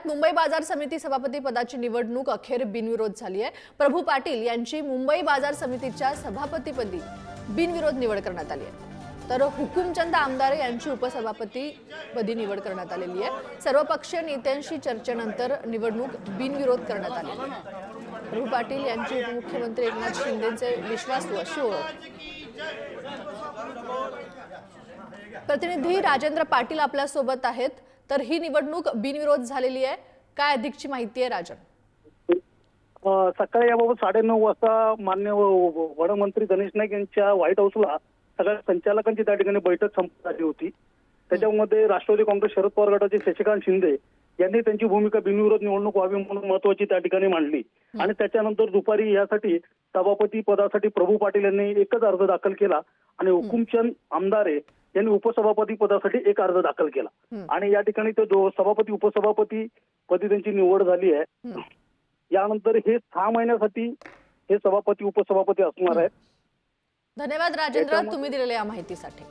पुण्यात मुंबई बाजार समिती सभापती पदाची निवडणूक अखेर बिनविरोध झाली आहे। प्रभू पाटील यांची मुंबई बाजार समितीच्या सभापतीपदी बिनविरोध निवड करण्यात आली आहे, तर हुकुमचंद आमदारे यांची उपसभापतीपदी निवड करण्यात आलेली आहे। सर्वपक्षीय नेत्यांशी चर्चेनंतर निवडणूक बिनविरोध करण्यात आली आहे। प्रभू पाटील यांची उपमुख्यमंत्री एकनाथ शिंदेचे विश्वासू अशी ओळख। प्रतिनिधी राजेंद्र पाटील आपल्या सोबत आहेत, तर ही निवडणूक बिनविरोध झालेली आहे, काय अधिकची माहिती आहे राजन? सकाळी याबाबत 9:30 वाजता मान्य वनमंत्री गणेश नाईक यांच्या व्हाईट हाऊसला सगळ्या संचालकांची त्या ठिकाणी बैठक संपन्न झाली होती। त्याच्यामध्ये राष्ट्रवादी काँग्रेस शरद पवार गटाचे शशिकांत शिंदे यांनी त्यांची भूमिका बिनविरोध निवडणूक व्हावी म्हणून महत्वाची त्या ठिकाणी मांडली आणि त्याच्यानंतर दुपारी यासाठी सभापती पदासाठी प्रभू पाटील यांनी एकच अर्ज दाखल केला आणि हुकुमचंद आमदारे यांनी उपसभापती पदासाठी एक अर्ज दाखल केला आणि या ठिकाणी ते सभापती उपसभापती पदी त्यांची निवड झाली आहे। यानंतर हे 6 महिन्यासाठी हे सभापती उपसभापती असणार आहेत। धन्यवाद राजेंद्र, तुम्ही दिलेल्या या माहितीसाठी।